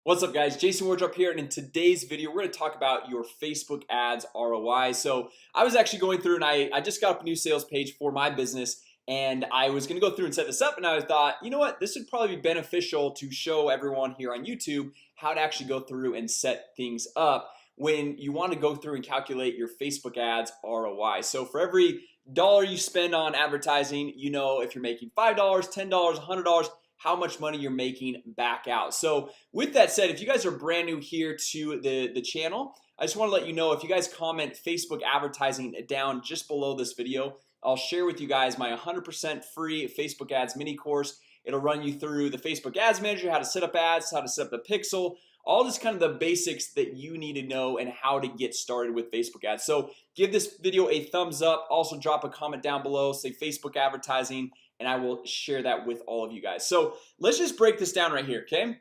What's up guys, Jason Wardrop here, and in today's video we're going to talk about your Facebook ads ROI. So I was actually going through and I just got up a new sales page for my business, and I was going to go through and set this up, and I thought, you know what, this would probably be beneficial to show everyone here on YouTube how to actually go through and set things up when you want to go through and calculate your Facebook ads ROI. So for every dollar you spend on advertising, you know if you're making $5, $10, $100, how much money you're making back out. So with that said, if you guys are brand new here to the channel, I just want to let you know, if you guys comment Facebook advertising down just below this video, I'll share with you guys my 100% free Facebook ads mini course. It'll run you through the Facebook ads manager, how to set up ads, how to set up the pixel, all just kind of the basics that you need to know and how to get started with Facebook ads. So give this video a thumbs up. Also drop a comment down below, say Facebook advertising, and I will share that with all of you guys. So let's just break this down right here. Okay,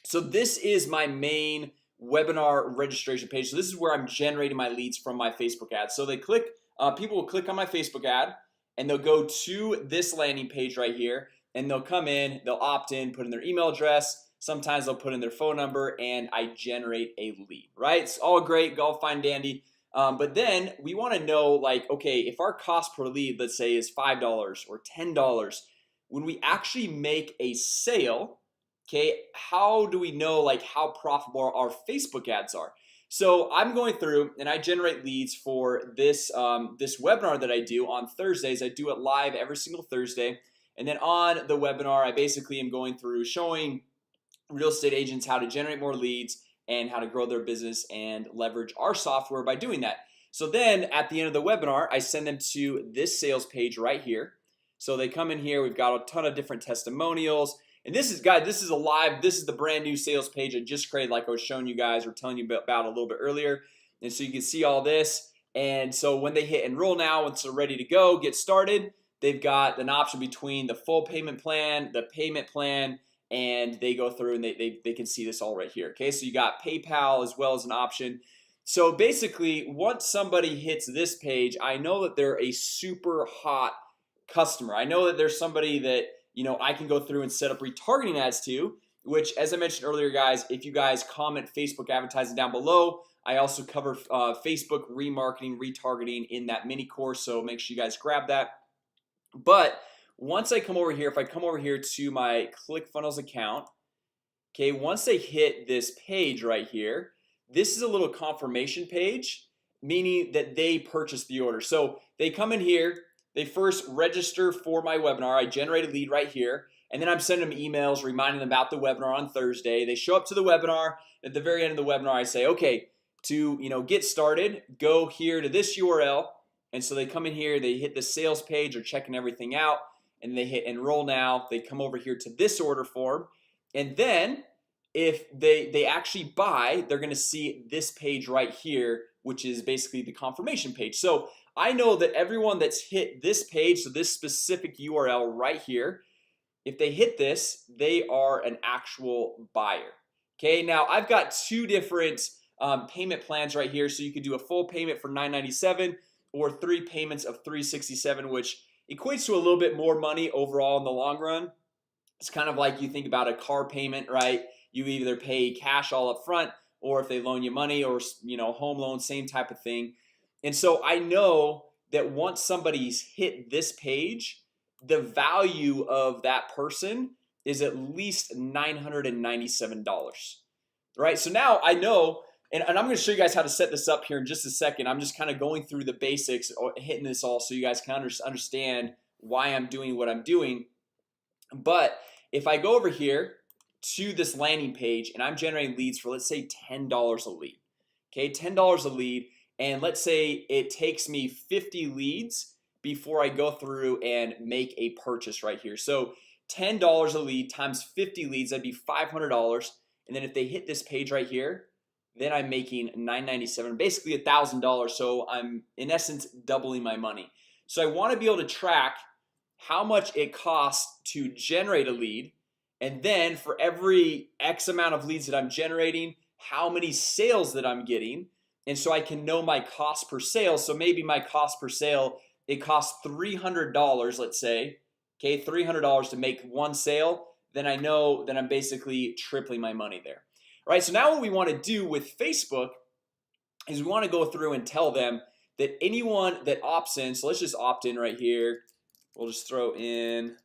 so this is my main webinar registration page. So this is where I'm generating my leads from my Facebook ads. So they click, people will click on my Facebook ad and they'll go to this landing page right here, and they'll come in, they'll opt in, put in their email address, sometimes they'll put in their phone number, and I generate a lead. Right, it's all great, all fine dandy. But then we want to know, like, okay, if our cost per lead, let's say, is $5 or $10, when we actually make a sale, okay, how do we know like how profitable our Facebook ads are? So I'm going through and I generate leads for this this webinar that I do on Thursdays. I do it live every single Thursday, and then on the webinar I basically am going through showing real estate agents how to generate more leads and how to grow their business and leverage our software by doing that. So then at the end of the webinar, I send them to this sales page right here. So they come in here, we've got a ton of different testimonials, and this is, guys, this is a live, this is the brand new sales page I just created, like I was showing you guys or telling you about a little bit earlier. And so you can see all this, and so when they hit enroll now, once they're ready to go get started, they've got an option between the full payment plan, the payment plan, and they go through and they can see this all right here. Okay, so you got PayPal as well as an option. So basically, once somebody hits this page, I know that they're a super hot customer. I know that there's somebody that, you know, I can go through and set up retargeting ads to, which, as I mentioned earlier, guys, if you guys comment Facebook advertising down below, I also cover Facebook remarketing, retargeting in that mini course, so make sure you guys grab that. But once I come over here, if I come over here to my ClickFunnels account, okay, once they hit this page right here, this is a little confirmation page, meaning that they purchased the order. So they come in here, they first register for my webinar, I generate a lead right here, and then I'm sending them emails reminding them about the webinar on Thursday. They show up to the webinar. At the very end of the webinar, I say, okay, to get started, go here to this URL. And so they come in here, they hit the sales page, or checking everything out, and they hit enroll now. They come over here to this order form, and then if they actually buy, they're gonna see this page right here, which is basically the confirmation page. So I know that everyone that's hit this page, so this specific URL right here, if they hit this, they are an actual buyer. Okay, now I've got two different payment plans right here. So you could do a full payment for $9.97 or 3 payments of $367, which equates to a little bit more money overall in the long run. It's kind of like you think about a car payment, right? You either pay cash all up front, or if they loan you money, or home loan, same type of thing. And so I know that once somebody's hit this page, the value of that person is at least $997, right? So now I know, and I'm going to show you guys how to set this up here in just a second. I'm just kind of going through the basics, hitting this all so you guys can understand why I'm doing what I'm doing. But if I go over here to this landing page and I'm generating leads for, let's say, $10 a lead, okay, $10 a lead, and let's say it takes me 50 leads before I go through and make a purchase right here. So $10 a lead times 50 leads, that'd be $500. And then if they hit this page right here, then I'm making $997, basically $1,000. So I'm in essence doubling my money. So I want to be able to track how much it costs to generate a lead, and then for every X amount of leads that I'm generating, how many sales that I'm getting. And so I can know my cost per sale. So maybe my cost per sale, it costs $300, let's say, okay, $300 to make one sale. Then I know that I'm basically tripling my money there. right? So now what we want to do with Facebook is we want to go through and tell them that anyone that opts in, so let's just opt in right here. We'll just throw in,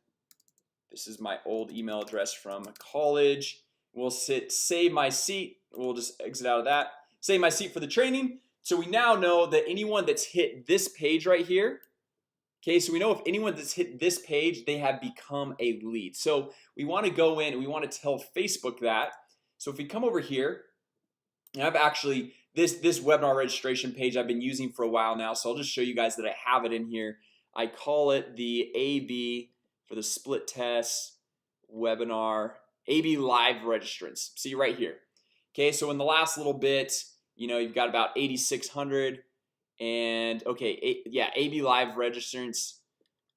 this is my old email address from college. We'll save my seat. We'll just exit out of that, save my seat for the training. So we now know that anyone that's hit this page right here, okay, so we know if anyone that's hit this page, they have become a lead. So we want to go in and we want to tell Facebook that. So if we come over here, and I've actually this webinar registration page I've been using for a while now, so I'll just show you guys that I have it in here. I call it the AB for the split test webinar AB live registrants. See right here. Okay, so in the last little bit, you know, you've got about 8,600 and okay, yeah, AB live registrants.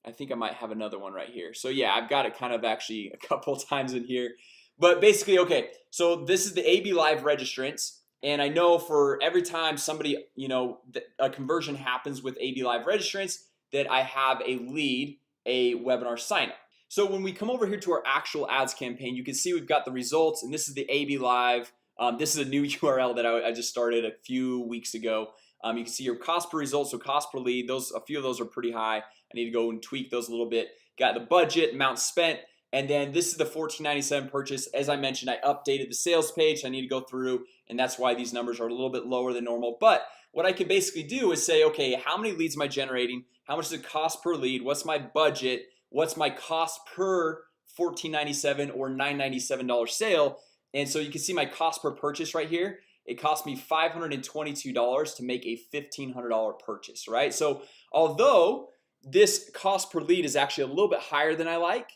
I think I might have another one right here. So yeah, I've got it kind of actually a couple times in here, but basically, okay, so this is the AB live registrants. And I know for every time somebody, you know, a conversion happens with AB live registrants, that I have a lead, a webinar sign up. So when we come over here to our actual ads campaign, you can see we've got the results, and this is the AB live. This is a new URL that I just started a few weeks ago. You can see your cost per result, so cost per lead. A few of those are pretty high. I need to go and tweak those a little bit. Got the budget, amount spent, and then this is the $14.97 purchase. As I mentioned, I updated the sales page. I need to go through, and that's why these numbers are a little bit lower than normal. But what I can basically do is say, okay, how many leads am I generating? How much does it cost per lead? What's my budget? What's my cost per $14.97 or $997 sale? And so you can see my cost per purchase right here. It cost me $522 to make a $1,500 purchase, right? So although this cost per lead is actually a little bit higher than I like,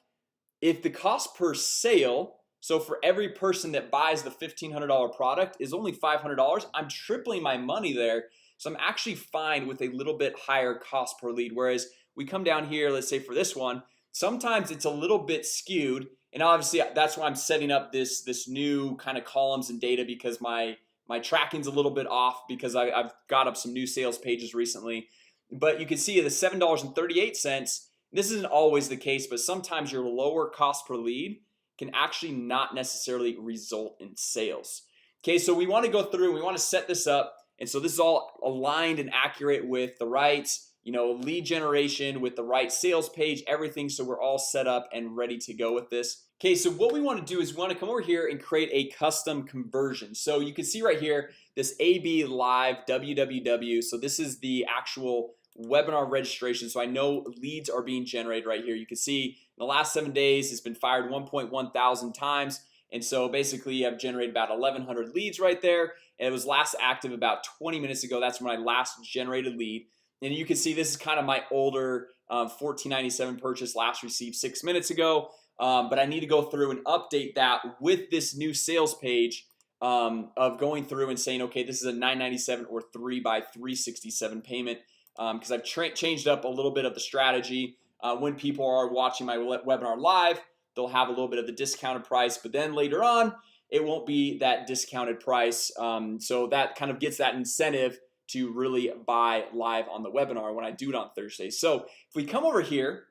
if the cost per sale, so for every person that buys the $1,500 product is only $500, I'm tripling my money there. So I'm actually fine with a little bit higher cost per lead. Whereas we come down here, let's say for this one, sometimes it's a little bit skewed, and obviously that's why I'm setting up this new kind of columns and data, because my tracking's a little bit off because I've got up some new sales pages recently. But you can see the $7.38. This isn't always the case, but sometimes your lower cost per lead can actually not necessarily result in sales. Okay, so we want to go through and we want to set this up, and so this is all aligned and accurate with the right, you know, lead generation, with the right sales page, everything. So we're all set up and ready to go with this. Okay, so what we want to do is we want to come over here and create a custom conversion. So you can see right here this AB live www. So this is the actual webinar registration. So I know leads are being generated right here. You can see in the last 7 days it's been fired 1.1 thousand times, and so basically I've generated about 1,100 leads right there, and it was last active about 20 minutes ago. That's when I last generated lead. And you can see this is kind of my older $14.97 purchase, last received 6 minutes ago, but I need to go through and update that with this new sales page of going through and saying, okay, this is a $997 or 3x367 payment, because I've changed up a little bit of the strategy. When people are watching my webinar live, they'll have a little bit of the discounted price, but then later on it won't be that discounted price. So that kind of gets that incentive to really buy live on the webinar when I do it on Thursday. So if we come over here,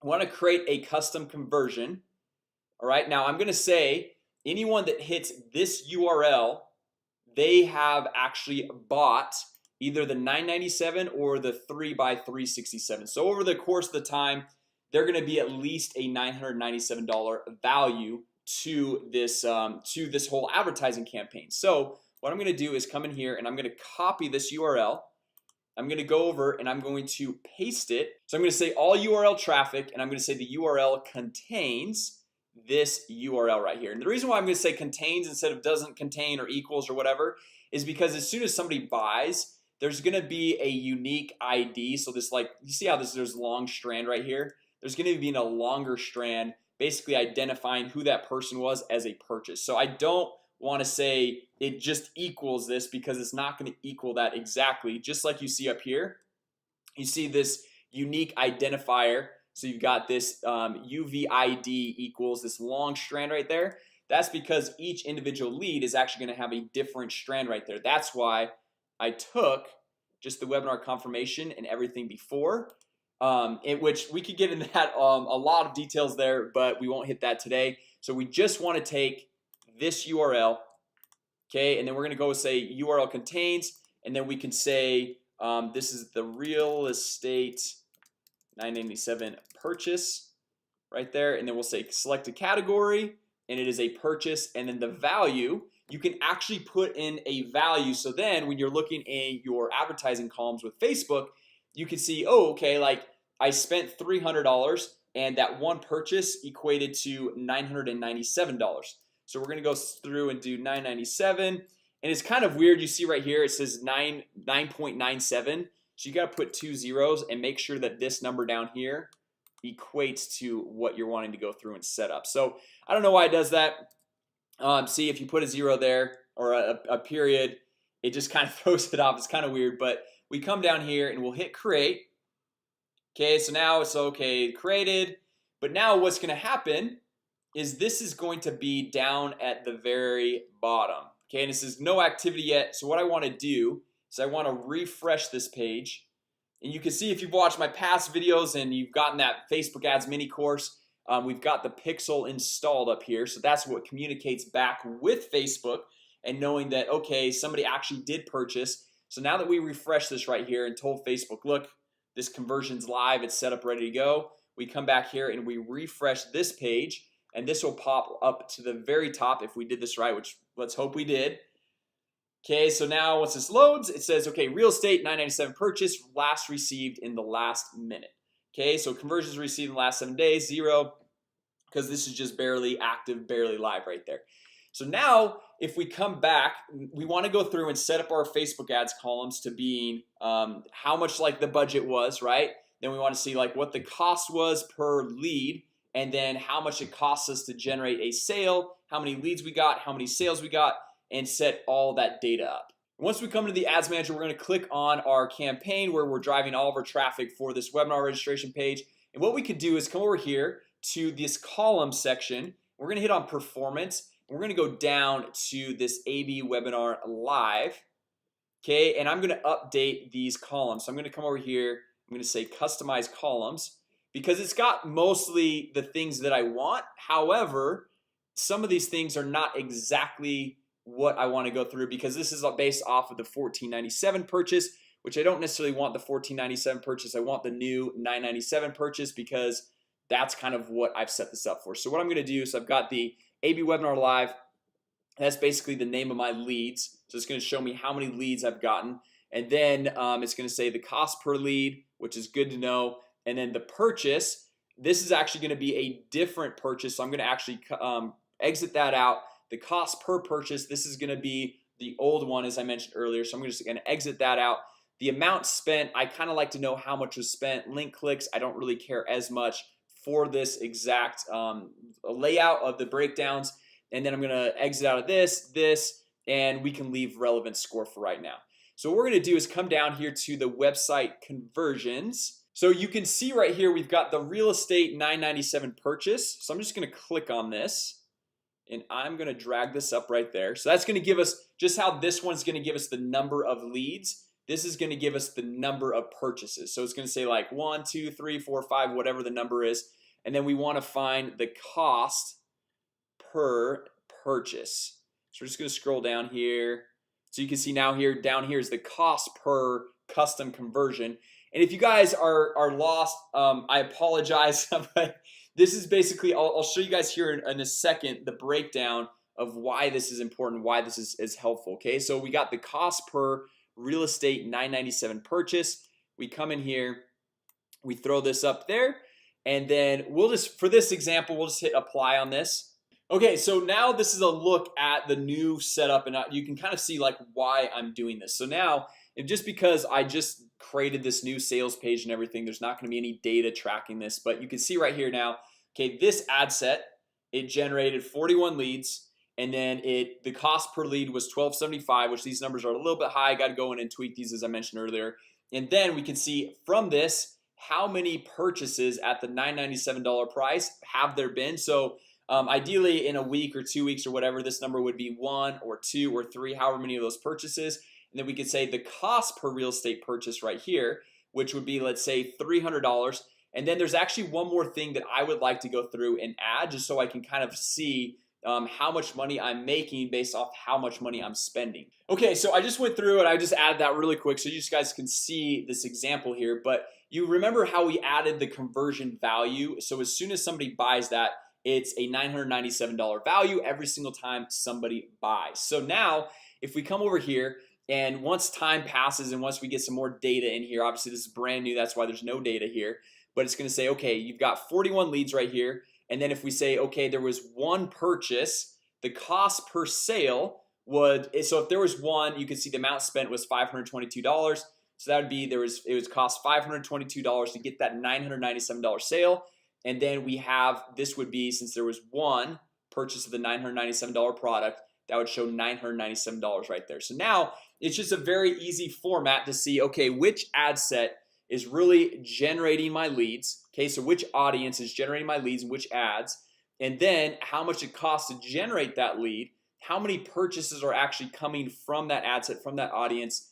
I want to create a custom conversion. All right, now I'm gonna say anyone that hits this URL, they have actually bought either the $997 or the 3x367. So over the course of the time, they're gonna be at least a $997 value to this whole advertising campaign. So what I'm gonna do is come in here and I'm gonna copy this URL. I'm gonna go over and I'm going to paste it. So I'm gonna say all URL traffic, and I'm gonna say the URL contains this URL right here. And the reason why I'm gonna say contains instead of doesn't contain or equals or whatever is because as soon as somebody buys, there's gonna be a unique ID. So this, like, you see how there's long strand right here? There's gonna be a longer strand basically identifying who that person was as a purchase. So I don't want to say it just equals this, because it's not going to equal that exactly. Just like you see up here, you see this unique identifier. So you've got this UVID equals this long strand right there. That's because each individual lead is actually going to have a different strand right there. That's why I took just the webinar confirmation and everything before, in which we could get into that a lot of details there, but we won't hit that today. So we just want to take this URL, Okay, and then we're gonna go say URL contains, and then we can say this is the real estate 997 purchase right there, and then we'll say select a category, and it is a purchase, and then the value you can actually put in a value. So then when you're looking in your advertising columns with Facebook, you can see, oh, okay, like I spent $300 and that one purchase equated to $997. So we're gonna go through and do 997, and it's kind of weird. You see right here it says 9.97, so you got to put 2 zeros and make sure that this number down here equates to what you're wanting to go through and set up. So I don't know why it does that. See, if you put a 0 there or a period, it just kind of throws it off. It's kind of weird, but we come down here and we'll hit create. Okay, so now it's okay, created. But now what's going to happen is this is going to be down at the very bottom. Okay, and this is no activity yet. So what I want to do is I want to refresh this page, and you can see if you've watched my past videos and you've gotten that Facebook ads mini course, we've got the pixel installed up here. So that's what communicates back with Facebook, and knowing that, okay, somebody actually did purchase. So now that we refresh this right here and told Facebook, look, this conversion's live, it's set up, ready to go, we come back here and we refresh this page, and this will pop up to the very top if we did this right, which let's hope we did. Okay, so now once this loads, it says, okay, real estate 997 purchase, last received in the last minute. Okay, so conversions received in the last 7 days, 0, because this is just barely active, barely live right there. So now if we come back, we want to go through and set up our Facebook ads columns to being how much like the budget was, right? Then we want to see like what the cost was per lead, and then how much it costs us to generate a sale, how many leads we got, how many sales we got, and set all that data up. Once we come to the ads manager, we're going to click on our campaign where we're driving all of our traffic for this webinar registration page. And what we could do is come over here to this column section. We're going to hit on performance. We're going to go down to this AB webinar live. Okay, and I'm going to update these columns. So I'm going to come over here. I'm going to say customize columns, because it's got mostly the things that I want. However, some of these things are not exactly what I want to go through, because this is based off of the $14.97 purchase, which I don't necessarily want the $14.97 purchase. I want the new $9.97 purchase, because that's kind of what I've set this up for. So what I'm going to do is I've got the AB webinar live. That's basically the name of my leads. So it's going to show me how many leads I've gotten, and then it's going to say the cost per lead, which is good to know. And then the purchase, this is actually going to be a different purchase, so I'm going to actually exit that out. The cost per purchase, this is going to be the old one, as I mentioned earlier, so I'm just going to exit that out. The amount spent, I kind of like to know how much was spent. Link clicks, I don't really care as much for this exact layout of the breakdowns. And then I'm going to exit out of this, and we can leave relevant score for right now. So what we're going to do is come down here to the website conversions. So you can see right here we've got the real estate 997 purchase. So I'm just going to click on this, and I'm going to drag this up right there. So that's going to give us just how this one's going to give us the number of leads. This is going to give us the number of purchases. So it's going to say like 1, 2, 3, 4, 5, whatever the number is. And then we want to find the cost per purchase. So we're just going to scroll down here. So you can see now here, down here is the cost per custom conversion. And if you guys are lost, I apologize. But this is basically, I'll show you guys here in a second the breakdown of why this is important, why this is helpful. Okay, so we got the cost per real estate 997 purchase. We come in here, we throw this up there, and then we'll just, for this example, we'll just hit apply on this. Okay, so now this is a look at the new setup, and you can kind of see like why I'm doing this. So now, and just because I just created this new sales page and everything, there's not going to be any data tracking this, but you can see right here now, okay, this ad set, it generated 41 leads, and then the cost per lead was $12.75, which these numbers are a little bit high. I got to go in and tweak these, as I mentioned earlier. And then we can see from this how many purchases at the $997 price have there been. So ideally in a week or 2 weeks or whatever, this number would be 1 or 2 or 3, however many of those purchases. And then we could say the cost per real estate purchase right here, which would be, let's say, $300. And then there's actually one more thing that I would like to go through and add, just so I can kind of see how much money I'm making based off how much money I'm spending. Okay, so I just went through and I just added that really quick so you guys can see this example here. But you remember how we added the conversion value? So as soon as somebody buys that, it's a $997 value every single time somebody buys. So now if we come over here and once time passes and once we get some more data in here, obviously this is brand new, that's why there's no data here, but it's gonna say, okay, you've got 41 leads right here. And then if we say, okay, there was one purchase, the cost per sale would, so if there was one, you can see the amount spent was $522. So that would be, it was cost $522 to get that $997 sale. And then we have, this would be, since there was one purchase of the $997 product, that would show $997 right there. So now it's just a very easy format to see, okay, which ad set is really generating my leads. Okay, so which audience is generating my leads and which ads, and then how much it costs to generate that lead, how many purchases are actually coming from that ad set, from that audience,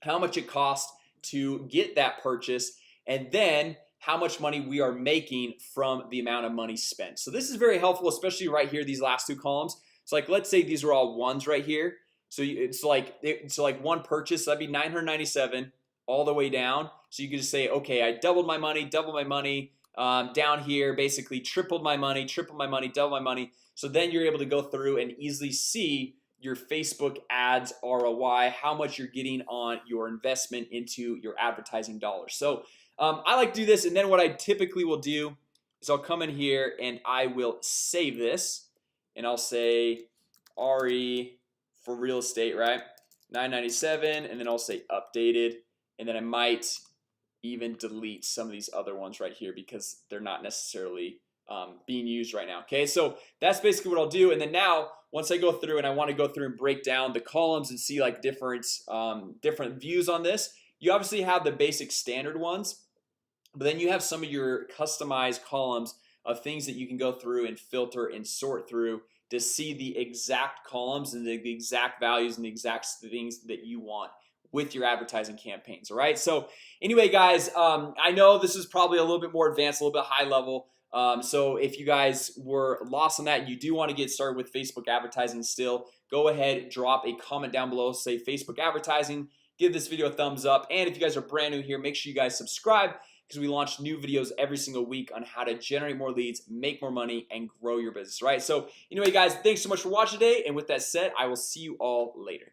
how much it costs to get that purchase, and then how much money we are making from the amount of money spent. So this is very helpful, especially right here, these last two columns. So like, let's say these are all ones right here. So it's like one purchase, so that'd be 997 all the way down. So you can just say, okay, I doubled my money, down here, basically tripled my money, doubled my money. So then you're able to go through and easily see your Facebook ads ROI, how much you're getting on your investment into your advertising dollars. So I like to do this, and then what I typically will do is I'll come in here and I will save this, and I'll say RE for real estate, right? 997, and then I'll say updated, and then I might even delete some of these other ones right here because they're not necessarily being used right now. Okay, so that's basically what I'll do. And then now once I go through and I want to go through and break down the columns and see like different views on this, you obviously have the basic standard ones, but then you have some of your customized columns of things that you can go through and filter and sort through to see the exact columns and the exact values and the exact things that you want with your advertising campaigns. All right, so anyway guys, I know this is probably a little bit more advanced, a little bit high level, so if you guys were lost on that, you do want to get started with Facebook advertising still, go ahead, drop a comment down below, say Facebook advertising, give this video a thumbs up, and if you guys are brand new here, make sure you guys subscribe because we launch new videos every single week on how to generate more leads, make more money, and grow your business. Right, so anyway guys, thanks so much for watching today, and with that said, I will see you all later.